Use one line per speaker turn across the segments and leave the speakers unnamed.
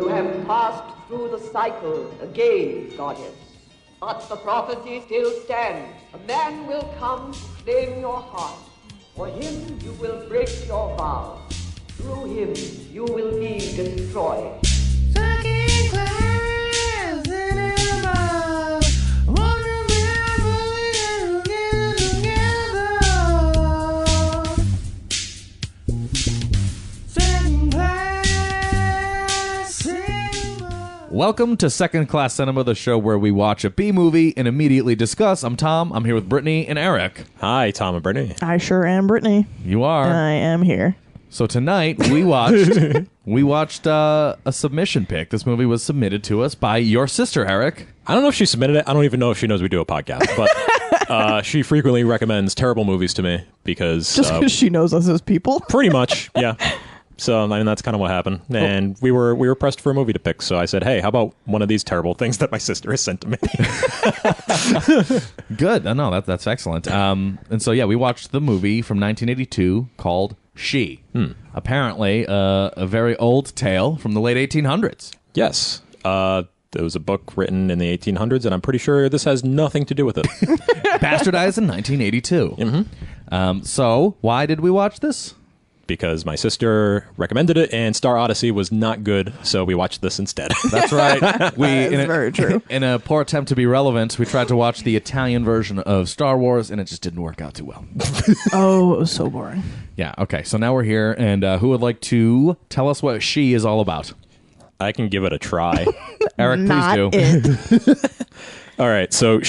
You have passed through the cycle again, goddess. But the prophecy still stands. A man will come to claim your heart. For him you will break your vow. Through him you will be destroyed.
Second class cinema. Wonder where together. Second class cinema.
Welcome to Second Class Cinema, the show where we watch a B movie and immediately discuss. I'm Tom. I'm here with Brittany and Eric.
Hi, Tom and Brittany.
I sure am Brittany.
You are.
And I am here.
So tonight we watched a submission pick. This movie was submitted to us by your sister, Eric.
I don't know if she submitted it. I don't even know if she knows we do a podcast, but she frequently recommends terrible movies to me because...
Just because she knows us as people?
Pretty much, yeah. So, I mean, that's kind of what happened. And we were pressed for a movie to pick, so I said, hey, how about one of these terrible things that my sister has sent to me?
Good. No, that's excellent. And so, yeah, we watched the movie from 1982 called She. Apparently, a very old tale from the late 1800s.
Yes. There was a book written in the 1800s, and I'm pretty sure this has nothing to do with it.
Bastardized in 1982. So, why did we watch this?
Because my sister recommended it, and Star Odyssey was not good, so we watched this instead.
That's right.
That's very true.
In a poor attempt to be relevant, we tried to watch the Italian version of Star Wars, and it just didn't work out too well.
Oh, it was so boring.
Yeah, okay, so now we're here, and who would like to tell us what She is all about?
I can give it a try.
Eric,
Not
please do.
All right, so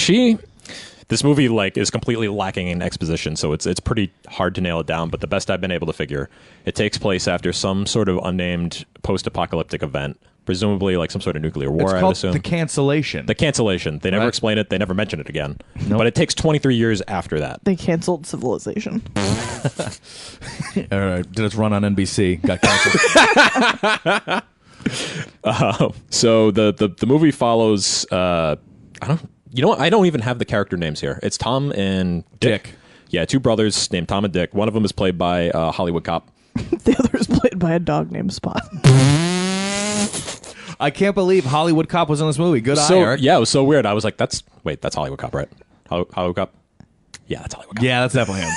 this movie is completely lacking in exposition, so it's pretty hard to nail it down, but the best I've been able to figure, it takes place after some sort of unnamed post-apocalyptic event, presumably like some sort of nuclear war,
It's
I would
called
assume.
The Cancellation.
The Cancellation. They never
Right.
explain it, they never mention it again.
Nope.
But it takes 23 years after that.
They canceled Civilization.
Did it run on NBC? Got canceled.
So the movie follows, you know what? I don't even have the character names here. It's Tom and Dick. Yeah, two brothers named Tom and Dick. One of them is played by a Hollywood cop.
The other is played by a dog named Spot.
I can't believe Hollywood Cop was in this movie. Good eye, Eric.
Yeah, it was so weird. I was like, that's Hollywood cop, right? Hollywood cop? Yeah, that's Hollywood cop.
Yeah, that's definitely him.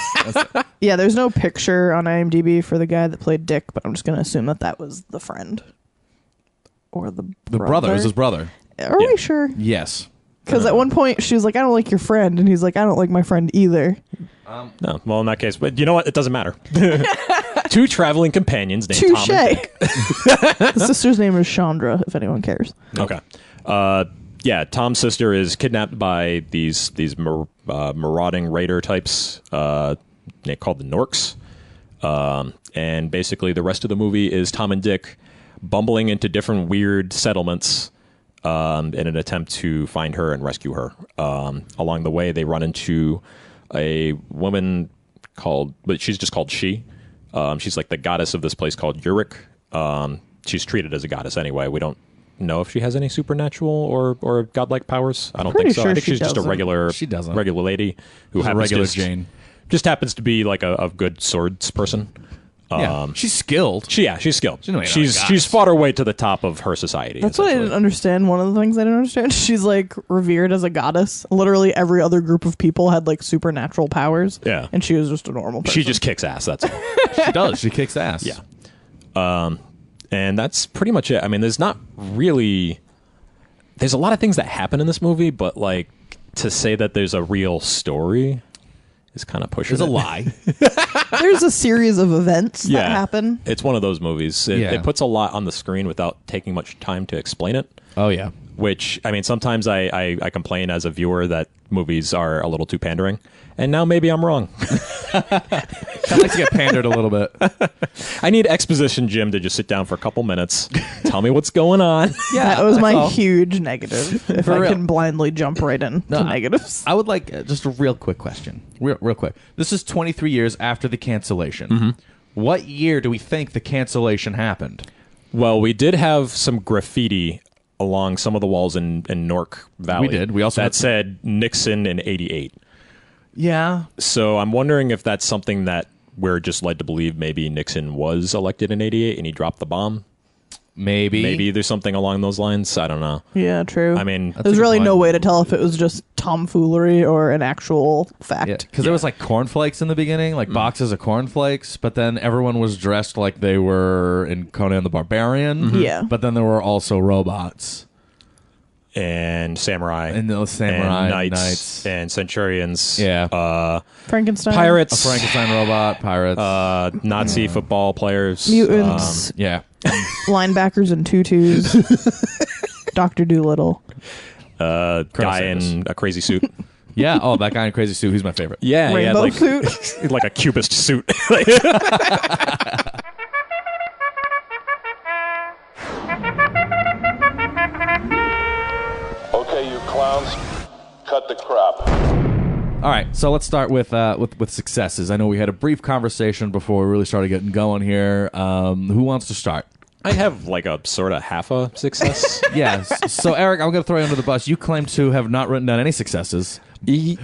Yeah, there's no picture on IMDb for the guy that played Dick, but I'm just going to assume that was the friend. Or the
brother. It was his brother.
Are we sure?
Yes.
Because at one point she was like, I don't like your friend. And he's like, I don't like my friend either.
No, well, in that case, but you know what? It doesn't matter. Two traveling companions named
Touche.
Tom and Dick.
The sister's name is Chandra, if anyone cares.
Okay. Yeah, Tom's sister is kidnapped by these marauding raider types called the Norks. And basically the rest of the movie is Tom and Dick bumbling into different weird settlements in an attempt to find her and rescue her. Along the way, they run into a woman but she's just called She. She's like the goddess of this place called Erik. She's treated as a goddess anyway. We don't know if she has any supernatural or godlike powers. I don't think so.
Sure
I think she's just a regular lady who happens
regular Jane.
Just happens to be like a good swords person.
Yeah, she's skilled.
She's skilled.
She's
She's fought her way to the top of her society.
That's what I didn't understand. One of the things I didn't understand, she's like revered as a goddess. Literally every other group of people had like supernatural powers.
Yeah.
And she was just a normal person.
She just kicks ass, that's all.
She does. She kicks ass.
Yeah. And that's pretty much it. I mean, there's a lot of things that happen in this movie, but like to say that there's a real story is kind of pushing
There's a
it.
lie.
There's a series of events that happen.
It's one of those movies. It puts a lot on the screen without taking much time to explain it.
Oh, yeah.
Which, I mean, sometimes I complain as a viewer that movies are a little too pandering. And now maybe I'm wrong.
I like to get pandered a little bit.
I need Exposition Jim to just sit down for a couple minutes, tell me what's going on.
Yeah, that was my
all.
huge negative. If
For
I
real.
can blindly jump right into negatives.
I would like just a real quick question. Real quick. This is 23 years after the cancellation.
Mm-hmm.
What year do we think the cancellation happened?
Well, we did have some graffiti along some of the walls in Newark Valley.
We did. We also
that said Nixon in 88.
Yeah.
So I'm wondering if that's something that we're just led to believe maybe Nixon was elected in 88 and he dropped the bomb. Maybe there's something along those lines. I don't know.
Yeah, true.
I mean,
there's
a good
really
point.
no way to tell if it was just tomfoolery or an actual fact.
Because there was like cornflakes in the beginning, like boxes of cornflakes, but then everyone was dressed like they were in Conan the Barbarian.
Yeah.
But then there were also robots.
and samurai,
And those samurai,
and
knights.
and centurions.
Yeah.
Frankenstein.
A
Pirates,
Frankenstein robot, pirates.
Nazi football players,
Mutants.
Yeah.
Linebackers in tutus. Dr. Doolittle.
guy
Sanders.
in a crazy suit.
Yeah. Oh, that guy in Crazy Suit. He's my favorite.
Yeah, he had
Rainbow
like
suit.
like a cubist suit.
Okay, you clowns, cut the crap.
All right, so let's start with successes. I know we had a brief conversation before we really started getting going here. Who wants to start?
I have like a sort of half a success.
Yes. So, Eric, I'm going to throw you under the bus. You claim to have not written down any successes.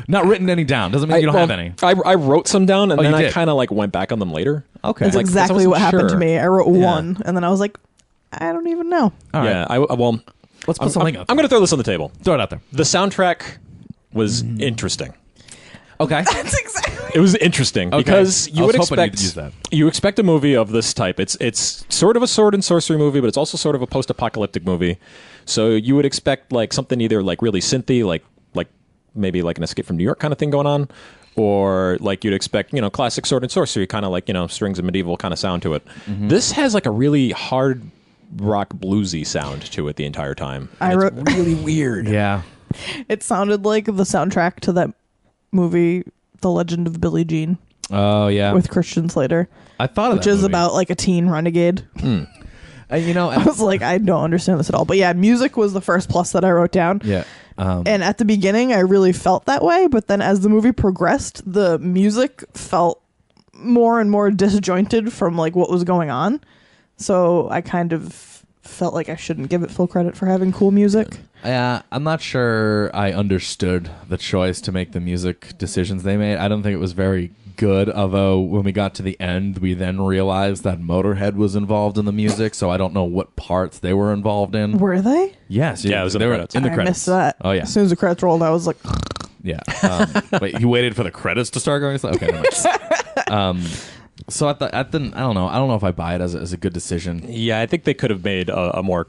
Not written any down. Doesn't mean you don't have any.
I wrote some down, and
Oh,
then
you
I
did?
kind of like went back on them later.
Okay.
That's
Like, 'cause I
exactly
wasn't
what happened to
sure.
me. I wrote
Yeah.
one, and then I was like, I don't even know.
All right.
Yeah, well,
Let's put something up.
I'm going to throw this on the table.
Throw it out there.
The soundtrack was interesting.
Okay.
That's exactly.
It was interesting because
I
you
was
would
hoping you'd
expect
use that.
you expect a movie of this type. It's sort of a sword and sorcery movie, but it's also sort of a post-apocalyptic movie. So you would expect like something either like really synthy, like maybe like an Escape from New York kind of thing going on, or like you'd expect classic sword and sorcery kind of like strings of medieval kind of sound to it.
Mm-hmm.
This has like a really hard rock bluesy sound to it the entire time.
I
And
wrote-
it's really weird.
Yeah.
It sounded like the soundtrack to that movie, The Legend of Billie Jean,
Oh, yeah.
with Christian Slater,
I thought of
which
that
is
movie.
about like a teen renegade. I was like, I don't understand this at all. But yeah, music was the first plus that I wrote down.
yeah.
And at the beginning, I really felt that way. But then as the movie progressed, the music felt more and more disjointed from like what was going on. So I kind of felt like I shouldn't give it full credit for having cool music.
I'm not sure I understood the choice to make the music decisions they made. I don't think it was very good, although when we got to the end, we then realized that Motorhead was involved in the music, so I don't know what parts they were involved in.
Were they?
Yes.
Yeah, it was in
they
the
were
credits.
in the
I
credits.
missed that.
Oh, yeah.
As soon as the credits rolled, I was like,
Yeah. Wait, you waited for the credits to start going? Okay, never mind. So I don't know if I buy it as a good decision.
Yeah, I think they could have made a more.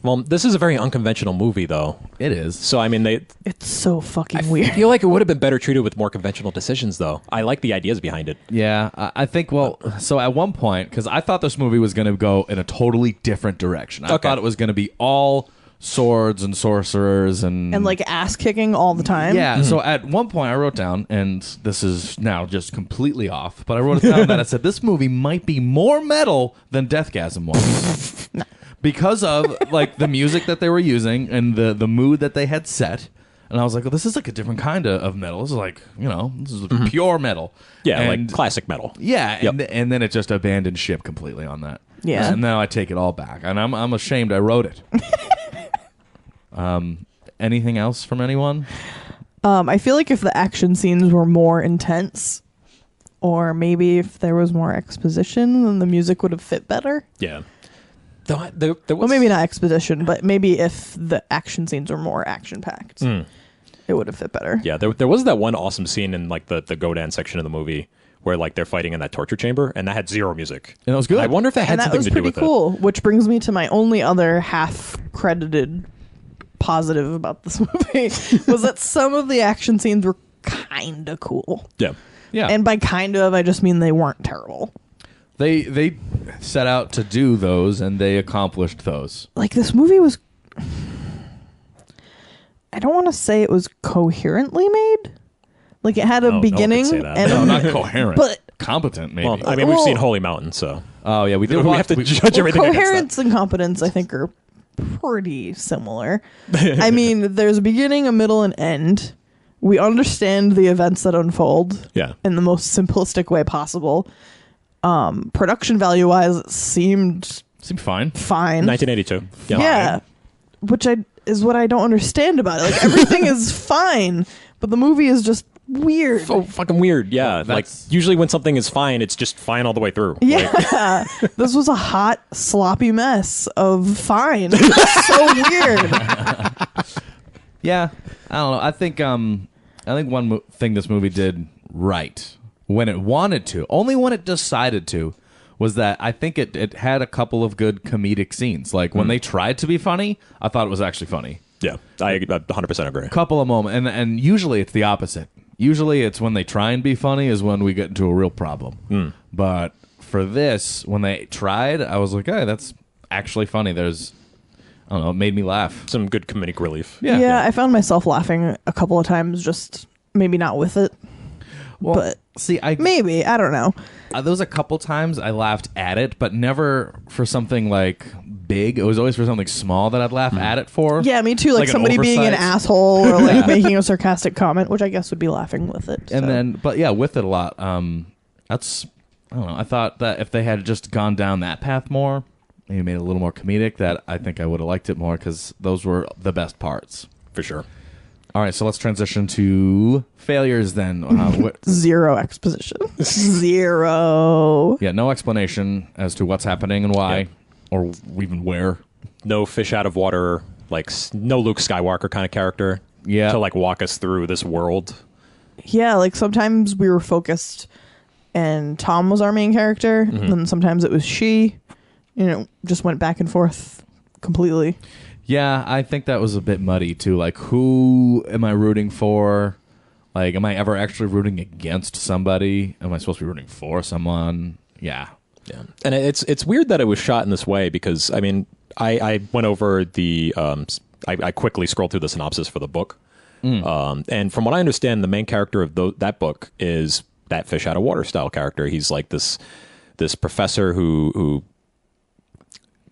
Well, this is a very unconventional movie, though.
It is.
So I mean,
it's so fucking
I
weird.
feel like it would have been better treated with more conventional decisions, though. I like the ideas behind it.
Yeah, I think, so at one point, because I thought this movie was going to go in a totally different direction. I
Okay.
thought it was going to be all swords and sorcerers and
And like ass kicking all the time.
yeah, so at one point I wrote down, and this is now just completely off, but I wrote it down that I said this movie might be more metal than Deathgasm was. Because of like the music that they were using and the mood that they had set. And I was like, well, this is like a different kind of metal. This is like, this is pure metal.
Yeah,
And-
like classic metal.
yeah,
Yep.
and then it just abandoned ship completely on that.
Yeah.
And now I take it all back, and I'm ashamed I wrote it. Anything else from anyone?
I feel like if the action scenes were more intense, or maybe if there was more exposition, then the music would have fit better.
Yeah. Though there was,
Well, maybe not exposition, but maybe if the action scenes were more action packed, it would have fit better.
Yeah, there was that one awesome scene in like the Godan section of the movie where like they're fighting in that torture chamber, and that had zero music.
And it was good.
I wonder if that had
And that
something
was
to do
pretty
with
cool, which brings me to my only other half credited positive about this movie was that some of the action scenes were kind of cool.
it. Yeah.
Yeah.
And by kind of, I just mean they weren't terrible.
They set out to do those, and they accomplished those.
Like, this movie was, I don't want to say it was coherently made. Like, it had a
No one could
beginning
say that.
and
No,
a,
not coherent,
but
competent maybe.
Well, I mean, we've
Well-
seen Holy Mountain, so
oh yeah, we did.
we have to judge everything against
coherence and competence, I think, are pretty similar. I mean, there's a beginning, a middle, and end. We understand the events that unfold
Yeah.
in the most simplistic way possible. Production value wise, it seemed
Seemed fine.
fine.
1982.
Yeah, which is what I don't understand about it. Like, everything is fine, but the movie is just weird.
So fucking weird. Yeah. Like
that's-
usually when something is fine, it's just fine all the way through.
Yeah,
Like,
this was a hot, sloppy mess of fine. So weird.
Yeah, I don't know. I think one thing this movie did right when it wanted to, only when it decided to, was that I think it had a couple of good comedic scenes. Like when they tried to be funny, I thought it was actually funny.
yeah, I 100% agree.
Couple of moments, and usually it's the opposite. Usually it's when they try and be funny is when we get into a real problem. But for this, when they tried, I was like, hey, that's actually funny. There's, I don't know, it made me laugh.
Some good comedic relief.
Yeah, I found myself laughing a couple of times, just maybe not with it.
Well,
but
see,
maybe, I don't know.
there was a couple times I laughed at it, but never for something like big. It was always for something small that I'd laugh at it for.
Yeah, me too. Like
an
somebody being an
oversight.
asshole or like making a sarcastic comment, which I guess would be laughing with it.
And
so.
then, but yeah, with it a lot. That's, I don't know. I thought that if they had just gone down that path more, maybe made it a little more comedic, that I think I would have liked it more because those were the best parts.
For sure.
All right, so let's transition to failures then.
Zero exposition. Zero.
Yeah, no explanation as to what's happening and why, or even where.
No fish out of water, like no Luke Skywalker kind of character.
Yeah.
To like walk us through this world.
Yeah, like sometimes we were focused and Tom was our main character, and then sometimes it was she. Just went back and forth completely.
Yeah, I think that was a bit muddy too. Like, who am I rooting for? Like, am I ever actually rooting against somebody? Am I supposed to be rooting for someone? Yeah.
Yeah, and it's weird that it was shot in this way because I mean I went over the I quickly scrolled through the synopsis for the book, and from what I understand, the main character of that book is that fish out of water style character. He's like this professor who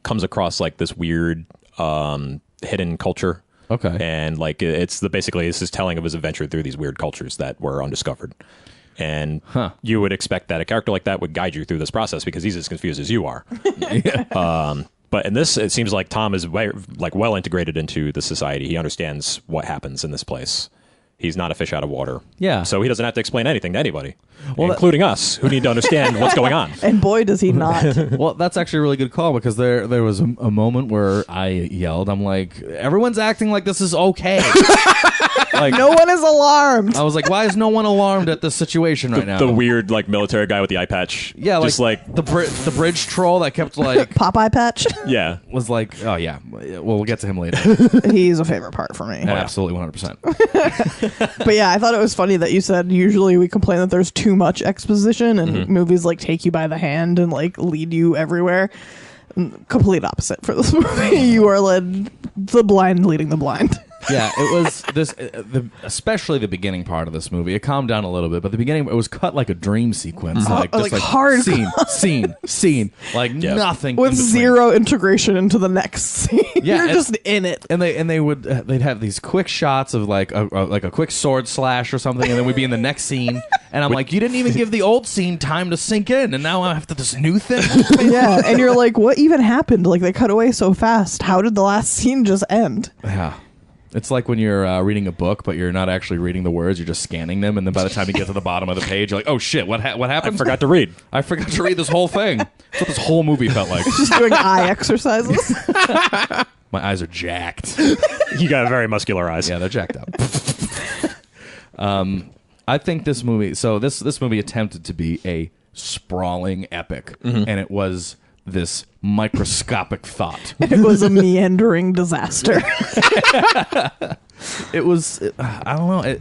comes across like this weird hidden culture.
Okay.
And like basically it's his telling of his adventure through these weird cultures that were undiscovered. And you would expect that a character like that would guide you through this process because he's as confused as you are. But in this, it seems like Tom is well integrated into the society. He understands what happens in this place. He's not a fish out of water.
Yeah.
So he doesn't have to explain anything to anybody, including us, who need to understand what's going on.
And boy, does he not.
Well, that's actually a really good call because there was a moment where I yelled. I'm like, everyone's acting like this is okay. Like,
No one is alarmed.
I was like, why is no one alarmed at this situation right now?
The weird like military guy with the eye patch.
Yeah,
just like
the bridge troll that kept like
Popeye patch.
yeah.
was like, oh yeah, we'll get to him later.
He's a favorite part for me.
Absolutely, 100%.
But yeah, I thought it was funny that you said usually we complain that there's too much exposition and movies like take you by the hand and like lead you everywhere. Complete opposite for this movie. You are led the blind leading the blind.
Yeah, it was this, especially the beginning part of this movie. It calmed down a little bit, but the beginning it was cut like a dream sequence, like
hard
scene, like nothing
with
in between.
zero integration into the next scene.
Yeah,
You're
and-
just in it.
And they'd have these quick shots of like a quick sword slash or something, and then we'd be in the next scene, and I'm like, you didn't even give the old scene time to sink in, and now I have to this new thing.
Yeah, and you're like, what even happened? Like they cut away so fast. How did the last scene just end?
Yeah. It's like when you're reading a book, but you're not actually reading the words; you're just scanning them, and then by the time you get to the bottom of the page, you're like, "Oh shit, what happened?
I forgot to read.
I forgot to read this whole thing." That's what this whole movie felt like.
Just doing eye exercises.
My eyes are jacked.
You got very muscular eyes.
Yeah, they're jacked up. I think this movie. So this movie attempted to be a sprawling epic, and it was this microscopic thought.
It was a meandering disaster.
It was. I don't know.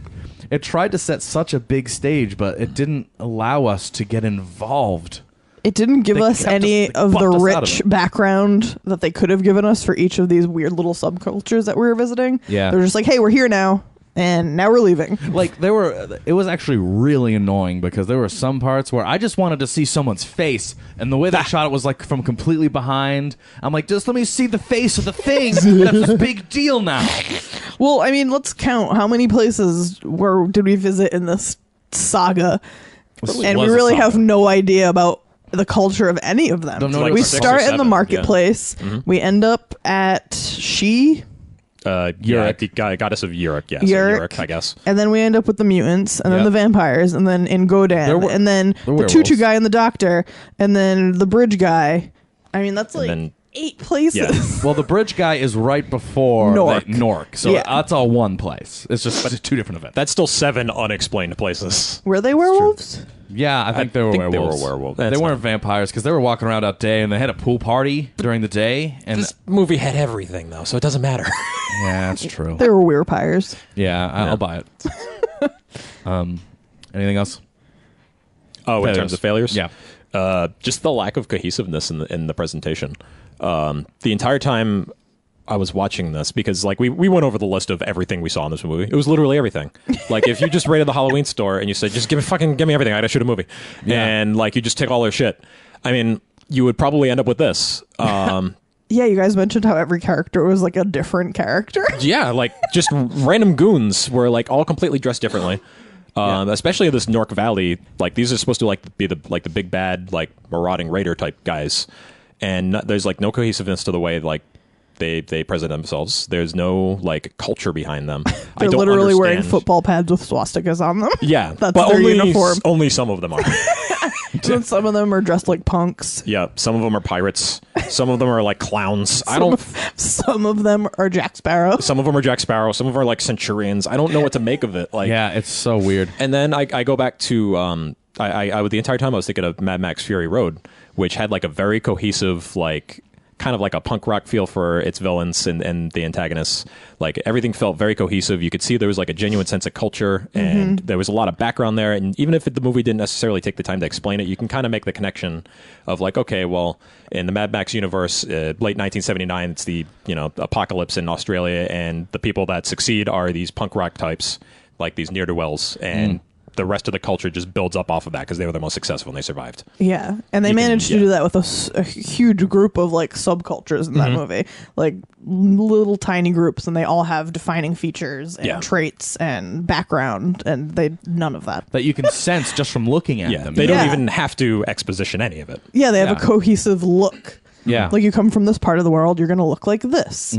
It tried to set such a big stage, but it didn't allow us to get involved.
It didn't give
They
us
kept
any
us- they
of the
bumped us out of
rich
it.
background that they could have given us for each of these weird little subcultures that we were visiting.
Yeah.
They're just like, hey, we're here now, and now we're leaving.
Like it was actually really annoying because there were some parts where I just wanted to see someone's face, and the way they shot it was like from completely behind. I'm like, just let me see the face of the thing. That's this big deal now.
Well, I mean, let's count how many places did we visit in this saga, and we
was a
really
saga.
have no idea about the culture of any of them.
Don't know like
We
six or
start in the
seven,
marketplace. We end up at
Yeah, the goddess of Erik. Yeah, so Erik, I guess.
And then we end up with the mutants, and then the vampires, and then in Godan, and then the tutu guy and the doctor, and then the bridge guy. I mean, that's like 8 places.
Yeah.
Well, the bridge guy is right before Nork. So that's all one place. It's just 2 different events.
That's still 7 unexplained places.
Were they werewolves?
Yeah, I think they were werewolves.
They were werewolves.
They weren't vampires because they were walking around out day, and they had a pool party during the day. And
this movie had everything, though, so it doesn't matter.
Yeah, that's true.
They were werepires.
Yeah, I'll buy it. Anything else?
Oh, in terms of failures?
Yeah.
Just the lack of cohesiveness in the presentation. The entire time I was watching this, because like we went over the list of everything we saw in this movie. It was literally everything. Like if you just raided the Halloween store and you said, just give me everything, I gotta shoot a movie. Yeah. And like you just take all their shit. I mean, you would probably end up with this.
Yeah, you guys mentioned how every character was like a different character.
Yeah, like just random goons were like all completely dressed differently. Especially in this Nork Valley, like these are supposed to like be the big bad like marauding raider type guys, and there's like no cohesiveness to the way like they present themselves. There's no like culture behind them.
They're literally wearing football pads with swastikas on them.
Yeah,
that's
but
their
only,
uniform.
Only some of them are.
And some of them are dressed like punks.
Yeah, some of them are pirates. Some of them are like clowns.
Some of them are Jack Sparrow.
Some of them are Jack Sparrow. Some of them are like centurions. I don't know what to make of it. Like,
yeah, it's so weird.
And then I go back to I the entire time I was thinking of Mad Max Fury Road, which had like a very cohesive like kind of like a punk rock feel for its villains and the antagonists. Like everything felt very cohesive. You could see there was like a genuine sense of culture, and there was a lot of background there. And even if the movie didn't necessarily take the time to explain it, you can kind of make the connection of like, okay, well, in the Mad Max universe, late 1979, it's the apocalypse in Australia, and the people that succeed are these punk rock types, like these ne'er-do-wells, and the rest of the culture just builds up off of that because they were the most successful and they survived.
Yeah, and they managed to do that with a huge group of like subcultures in that movie, like little tiny groups, and they all have defining features and traits and background, and they none of that
you can sense just from looking at them.
They don't even have to exposition any of it.
Yeah, they have a cohesive look.
Yeah,
like you come from this part of the world, you're going to look like this.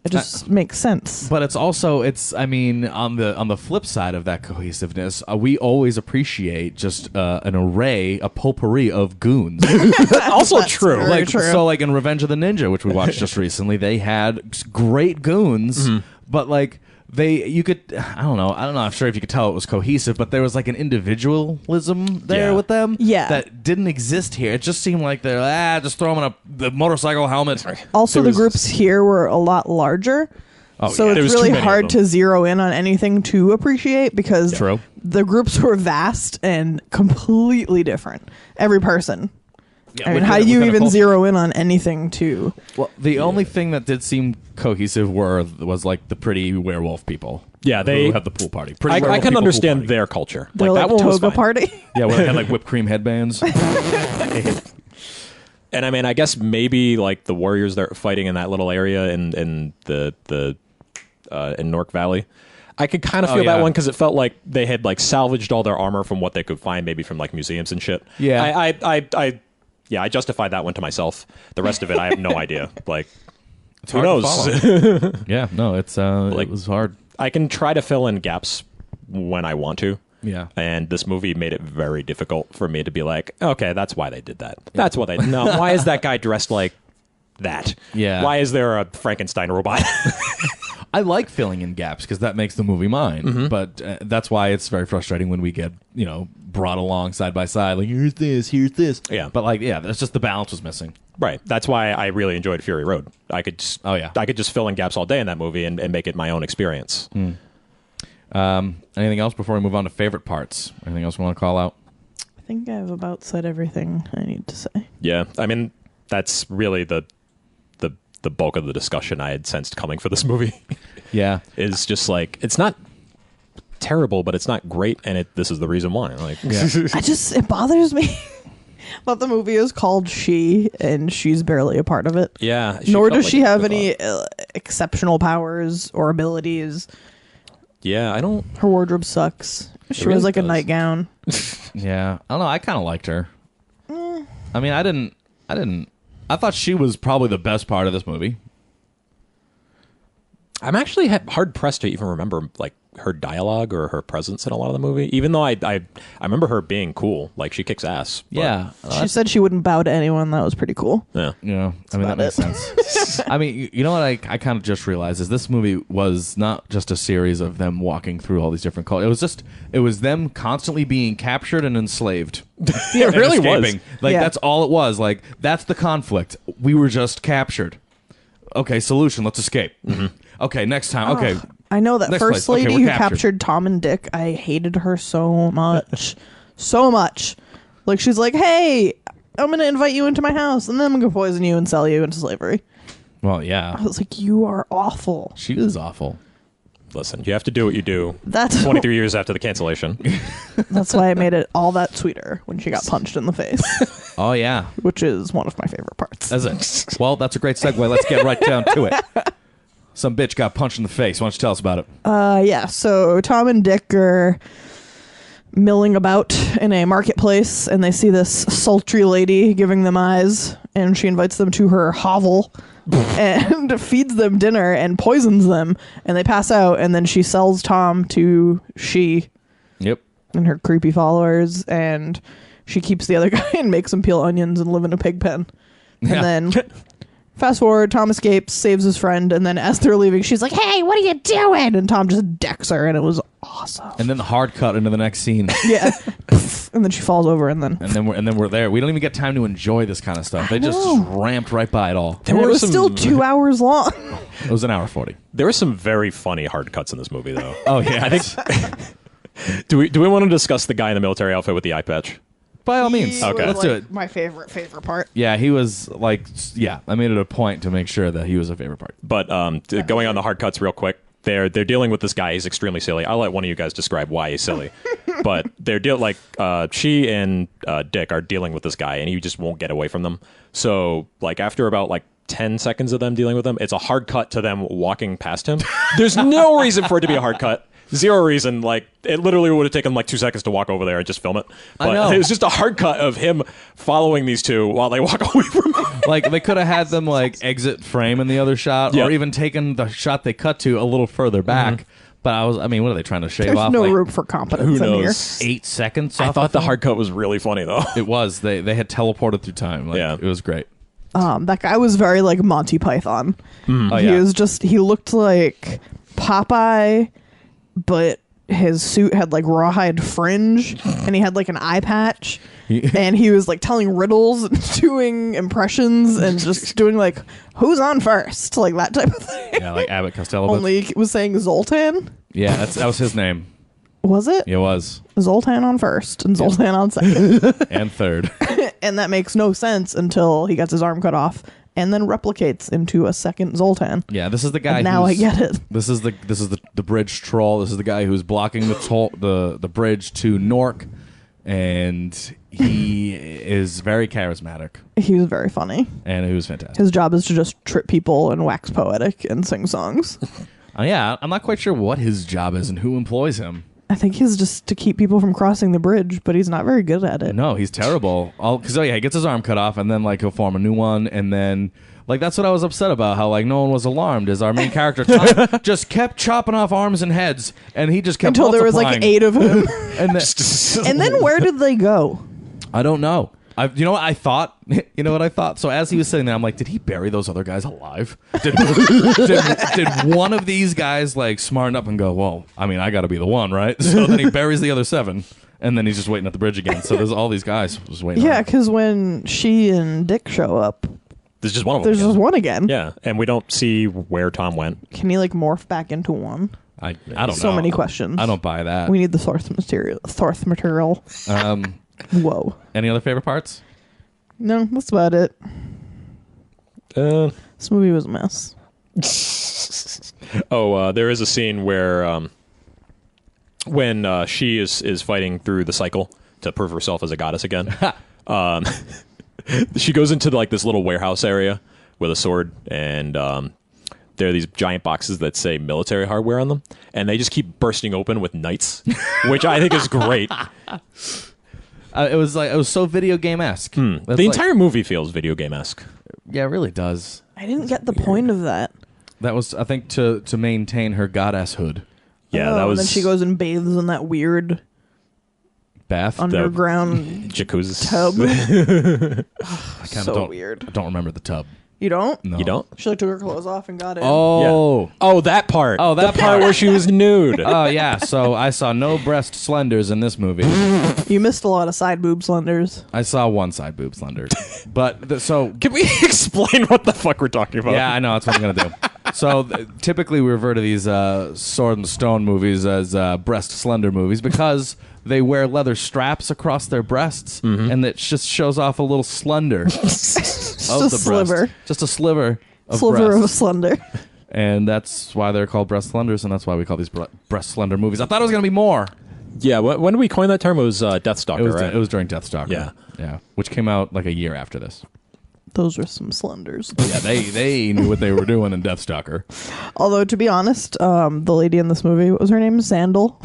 It just makes sense.
But it's also I mean, on the flip side of that cohesiveness, we always appreciate just an array, a potpourri of goons.
Also true.
Like
true.
So like in Revenge of the Ninja, which we watched just recently, they had great goons, but like you could I don't know, I'm sure if you could tell it was cohesive, but there was like an individualism there with them that didn't exist here. It just seemed like they're just throw them in the motorcycle helmet.
Also, the groups here were a lot larger. So it's really hard to zero in on anything to appreciate because the groups were vast and completely different. Every person. Yeah, I mean, how do you even zero in on anything to...
Well, the only thing that did seem cohesive was like the pretty werewolf people.
Yeah, they
who have the pool party.
I can understand their culture.
They're like that toga party?
Yeah, where they had like whipped cream headbands.
And I mean, I guess maybe like the warriors that are fighting in that little area in Nork Valley. I could kind of feel that one because it felt like they had like salvaged all their armor from what they could find, maybe from like museums and shit.
Yeah,
I justified that one to myself. The rest of it, I have no idea. Like,
it's
who knows?
Yeah, no, it was hard.
I can try to fill in gaps when I want to.
Yeah.
And this movie made it very difficult for me to be like, okay, that's why they did that. That's why they... No, why is that guy dressed like that?
Yeah.
Why is there a Frankenstein robot?
I like filling in gaps because that makes the movie mine. But that's why it's very frustrating when we get, brought along side by side. Like, here's this.
Yeah.
But that's just the balance was missing.
Right. That's why I really enjoyed Fury Road. I could just, I could just fill in gaps all day in that movie and make it my own experience.
Anything else before we move on to favorite parts? Anything else we want to call out?
I think I've about said everything I need to say.
Yeah. I mean, that's really the bulk of the discussion I had sensed coming for this movie.
Yeah.
Is just like, it's not terrible, but it's not great, and this is the reason why. Like,
it bothers me that the movie is called She, and she's barely a part of it.
Yeah.
Nor does she have any exceptional powers or abilities.
Yeah, I don't...
Her wardrobe sucks. She wears like a nightgown.
Yeah. I don't know. I kind of liked her. I mean, I didn't... I thought she was probably the best part of this movie.
I'm actually hard pressed to even remember like her dialogue or her presence in a lot of the movie. Even though I remember her being cool, like she kicks ass. But,
Yeah.
She said she wouldn't bow to anyone. That was pretty cool.
yeah.
Yeah, I mean, that makes sense. I mean, you know what I kind of just realized is this movie was not just a series of them walking through all these different cultures. It was them constantly being captured and enslaved.
It really was.
Escaping. Like,
Yeah.
that's all it was. Like, that's the conflict. We were just captured. Okay, solution, let's escape. Okay, next time. Okay.
I know that
Next
first
place. Okay,
lady
we're
who
captured.
captured Tom and Dick. I hated her so much. So much. Like, she's like, hey, I'm going to invite you into my house, and then I'm going to poison you and sell you into slavery.
Well, yeah.
I was like, you are awful.
She is awful.
Listen, you have to do what you do.
That's
23 years after the cancellation.
That's why I made it all that sweeter when she got punched in the face,
Oh, yeah.
which is one of my favorite parts.
That's it. Well, that's a great segue. Let's get right down to it. Some bitch got punched in the face. Why don't you tell us about it?
Yeah, so Tom and Dick are milling about in a marketplace, and they see this sultry lady giving them eyes, and she invites them to her hovel and feeds them dinner and poisons them, and they pass out, and then she sells Tom to She
Yep.
and her creepy followers, and she keeps the other guy and makes him peel onions and live in a pig pen. And
Yeah.
then fast forward, Tom escapes, saves his friend, and then as they're leaving, she's like, hey, what are you doing? And Tom just decks her, and it was awesome.
And then the hard cut into the next scene.
Yeah. And then she falls over, and then
And then we're there. We don't even get time to enjoy this kind of stuff. They just ramped right by it all.
and it was still 2 hours long.
It was an hour 40.
There were some very funny hard cuts in this movie, though.
Oh yeah, I think
Do we want to discuss the guy in the military outfit with the eye patch?
by all means.
Okay.
let's do it.
My favorite part.
Yeah, he was like, yeah. I made it a point to make sure that he was a favorite part.
But going on the hard cuts real quick, they're dealing with this guy. He's extremely silly. I'll let one of you guys describe why he's silly. But they're she and Dick are dealing with this guy, and he just won't get away from them. So like after about like 10 seconds of them dealing with him, it's a hard cut to them walking past him. There's no reason for it to be a hard cut. Zero reason. Like, it literally would have taken like 2 seconds to walk over there and just film it. But
I know.
it was just a hard cut of him following these two while they walk away from him.
Like they could have had them like exit frame in the other shot,
Yeah.
or even taken the shot they cut to a little further back. But I mean, what are they trying to shave
There's
off?
no
like
room for competence
Who
in here.
knows?
8 seconds.
I
off
thought
of
the
film?
hard cut was really funny, though.
It was. They had teleported through time. Like,
Yeah.
it was great.
That guy was very like Monty Python.
Oh
He
yeah.
he looked like Popeye, but his suit had like rawhide fringe, and he had like an eye patch, and he was like telling riddles and doing impressions and just doing like who's on first, like that type of thing.
Yeah, like Abbott Costello. but-
Only he was saying Zoltan.
Yeah, that was his name.
Was it?
It was.
Zoltan on first and Zoltan on second.
And third.
And that makes no sense until he gets his arm cut off and then replicates into a second Zoltan.
Yeah, this is the guy.
And now I
who's-
get it.
This is the bridge troll. This is the guy who's blocking the bridge to Nork, and he is very charismatic,
He was very funny.
and he was fantastic.
His job is to just trip people and wax poetic and sing songs.
Yeah, I'm not quite sure what his job is and who employs him.
I think he's just to keep people from crossing the bridge, but he's not very good at it.
No, he's terrible. Because he gets his arm cut off, and then like he'll form a new one, and then like that's what I was upset about. How like no one was alarmed as our main character Tom just kept chopping off arms and heads, and he just kept
Until there was like
multiplying.
8 of him.
And then,
And then where did they go?
I don't know. You know what I thought? You know what I thought? So as he was sitting there, I'm like, did he bury those other guys alive? Did one of these guys like smarten up and go, well, I mean, I got to be the one, right? So then he buries the other 7, and then he's just waiting at the bridge again. So there's all these guys just waiting.
Yeah,
around.
because when she and Dick show up,
There's just one of them.
there's
again.
just one again.
Yeah, and we don't see where Tom went.
Can he like morph back into one?
I don't know.
So many questions.
I don't buy that.
We need the source material. Whoa.
Any other favorite parts?
No, that's about it.
Uh,
This movie was a mess.
there is a scene where when she is fighting through the cycle to prove herself as a goddess again. She goes into like this little warehouse area with a sword, and there are these giant boxes that say military hardware on them, and they just keep bursting open with knights, which I think is great.
It was so video game esque.
The entire movie feels video game esque.
Yeah, it really does.
I didn't get the point of that.
That was, I think, to maintain her goddesshood.
Yeah, that was.
And then she goes and bathes in that weird
Bath.
underground
jacuzzi
tub.
I kind
So
of
weird.
I don't remember the tub.
You don't?
No.
You don't?
She like took her clothes off and got in.
Oh.
Yeah. Oh, that part.
Oh, that
the part
part.
where she was nude.
Oh, yeah. So I saw no breast slenders in this movie.
You missed a lot of side boob slenders.
I saw one side boob slender. But, so...
Can we explain what the fuck we're talking about?
Yeah, I know. That's what I'm going to do. So typically we refer to these sword and stone movies as breast slender movies because they wear leather straps across their breasts and it just shows off a little slender of
a
the
sliver.
breast. Just a sliver of
Sliver of a
breast.
slender.
And that's why they're called breast slenders, and that's why we call these breast slender movies. I thought it was going to be more.
Yeah, when did we coin that term? It was Deathstalker, right?
It was during Deathstalker.
Yeah.
Yeah. Which came out like a year after this.
Those are some slenders.
Yeah, they knew what they were doing in Deathstalker.
Although, to be honest, the lady in this movie, what was her name? Sandal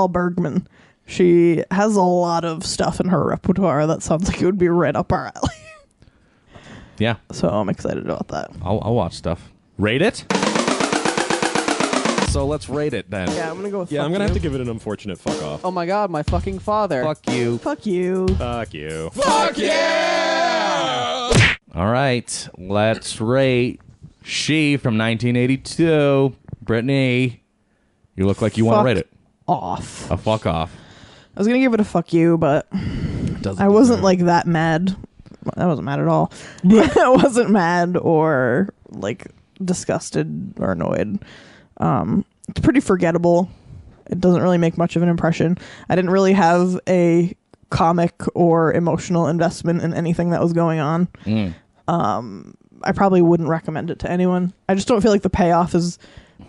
Bergman. She has a lot of stuff in her repertoire that sounds like it would be right up our alley.
Yeah.
So I'm excited about that.
I'll watch stuff. Rate it? So let's rate it then.
Yeah, I'm gonna go with.
Yeah,
fuck
I'm gonna
you.
have to give it an unfortunate fuck off.
Oh my god, my fucking father.
Fuck you.
Fuck you.
Fuck you.
All right. Let's rate She from 1982. Brittany, you look like you want to
Fuck
rate it.
Off.
A fuck off.
I was gonna give it a fuck you, but
Doesn't
I wasn't
deserve-
like that mad. I wasn't mad at all. I wasn't mad or like disgusted or annoyed. It's pretty forgettable. It doesn't really make much of an impression. I didn't really have a comic or emotional investment in anything that was going on. I probably wouldn't recommend it to anyone. I just don't feel like the payoff is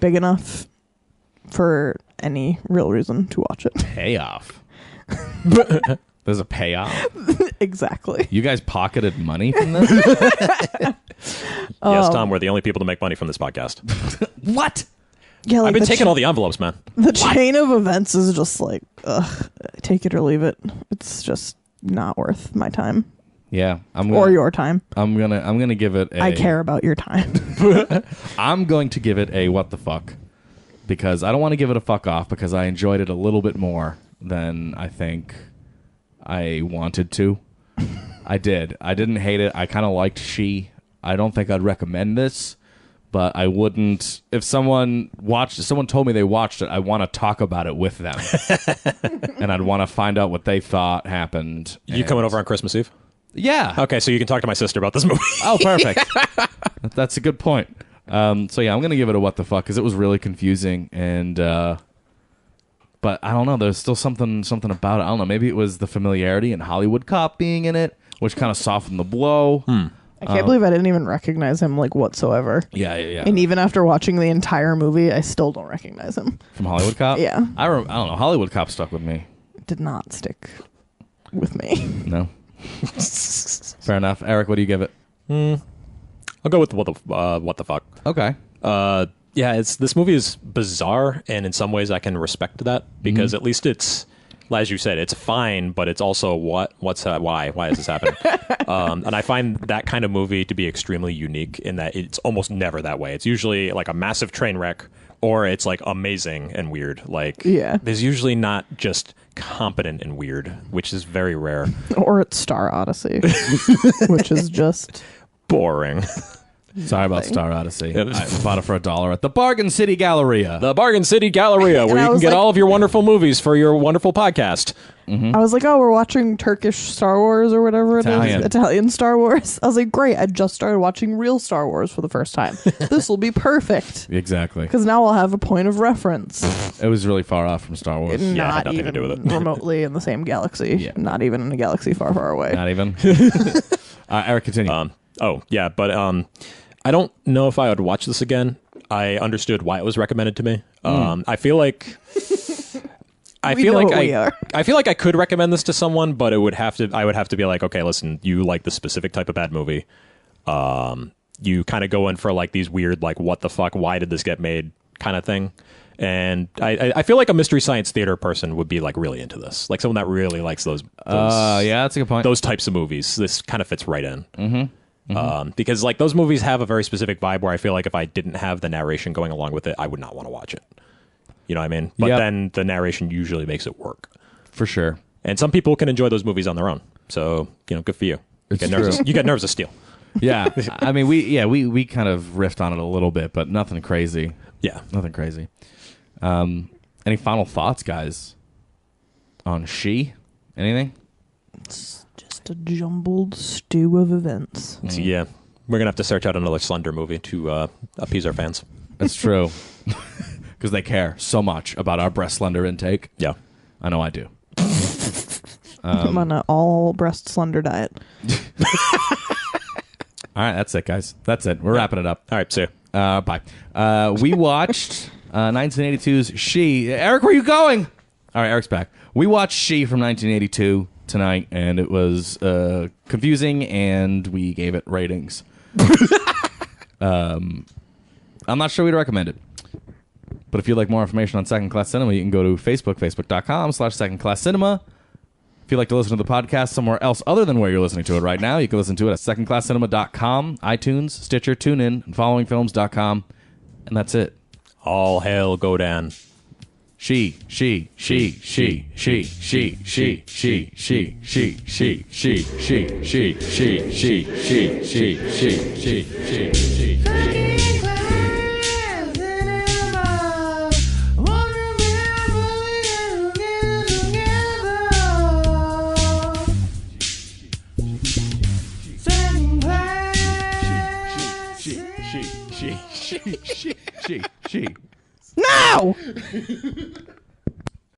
big enough for any real reason to watch it.
Payoff. There's a payoff.
Exactly.
You guys pocketed money from this?
Yes, Tom, we're the only people to make money from this podcast.
What?
Yeah, like
I've been
the
taking all the envelopes, man.
The chain of events is just like, ugh, take it or leave it. It's just not worth my time
Yeah,
or your time.
I'm gonna give it a.
I care about your time.
I'm going to give it a what the fuck because I don't want to give it a fuck off because I enjoyed it a little bit more than I think I wanted to. I did. I didn't hate it. I kind of liked She. I don't think I'd recommend this, but I wouldn't. If someone told me they watched it, I want to talk about it with them, and I'd want to find out what they thought happened.
You coming over on Christmas Eve?
Yeah.
Okay, so you can talk to my sister about this movie.
Oh, perfect. That's a good point. So yeah, I'm gonna give it a what the fuck because it was really confusing and. But I don't know. There's still something about it. I don't know. Maybe it was the familiarity and Hollywood Cop being in it, which kind of softened the blow.
I can't believe I didn't even recognize him like whatsoever.
Yeah.
And even after watching the entire movie, I still don't recognize him.
From Hollywood Cop?
Yeah.
I don't know. Hollywood Cop stuck with me.
It did not stick with me.
No. Fair enough. Eric, what do you give it?
I'll go with what the fuck.
Okay.
Yeah, this movie is bizarre, and in some ways I can respect that because at least it's, as you said, it's fine, but it's also why is this happening? And I find that kind of movie to be extremely unique in that it's almost never that way. It's usually like a massive train wreck, or it's like amazing and weird. Like,
Yeah.
there's usually not just competent and weird, which is very rare.
Or it's Star Odyssey, which is just
Boring.
Sorry about Star Odyssey. I bought it for $1 at the Bargain City Galleria.
The Bargain City Galleria, where
I
you can
was
get
like-
all of your wonderful movies for your wonderful podcast.
I was like, oh, we're watching Turkish Star Wars or whatever it
Italian.
is. Italian Star Wars. I was like, great. I just started watching real Star Wars for the first time. This will be perfect.
Exactly.
Because now I'll have a point of reference.
It was really far off from Star Wars.
it had
Not
nothing to
even
do with it.
remotely in the same galaxy.
Yeah.
Not even in a galaxy far, far away.
Not even. Eric, continue.
I don't know if I would watch this again. I understood why it was recommended to me. I feel like I
We
feel
know
like
what we are.
I feel like I could recommend this to someone, but I would have to be like, okay, listen, you like this specific type of bad movie. You kind of go in for like these weird, like, what the fuck, why did this get made kind of thing. And I feel like a Mystery Science Theater person would be like really into this, like someone that really likes those
yeah, that's a good point.
those types of movies. This kind of fits right in. Because like those movies have a very specific vibe where I feel like if I didn't have the narration going along with it, I would not want to watch it. You know what I mean? But then the narration usually makes it work.
For sure.
And some people can enjoy those movies on their own. So, good for you. You get nerves of steel.
Yeah. I mean, we kind of riffed on it a little bit, but nothing crazy.
Yeah.
Nothing crazy. Any final thoughts, guys, on She? Anything?
It's just a jumbled stew of events.
So, yeah. We're going to have to search out another Slender movie to appease our fans.
That's true. Because they care so much about our breast slender intake.
Yeah.
I know I do.
I'm on an all breast slender diet.
All right, that's it, guys. That's it. We're wrapping it up.
All right, see you.
Bye. We watched 1982's She. Eric, where are you going? All right, Eric's back. We watched She from 1982 tonight, and it was confusing, and we gave it ratings. I'm not sure we'd recommend it. But if you'd like more information on Second Class Cinema, you can go to facebook.com/secondclasscinema. If you'd like to listen to the podcast somewhere else other than where you're listening to it right now, you can listen to it at secondclasscinema.com, iTunes, Stitcher, TuneIn, and followingfilms.com. And that's it.
All hail Godan.
She.
Second class.
She.
No!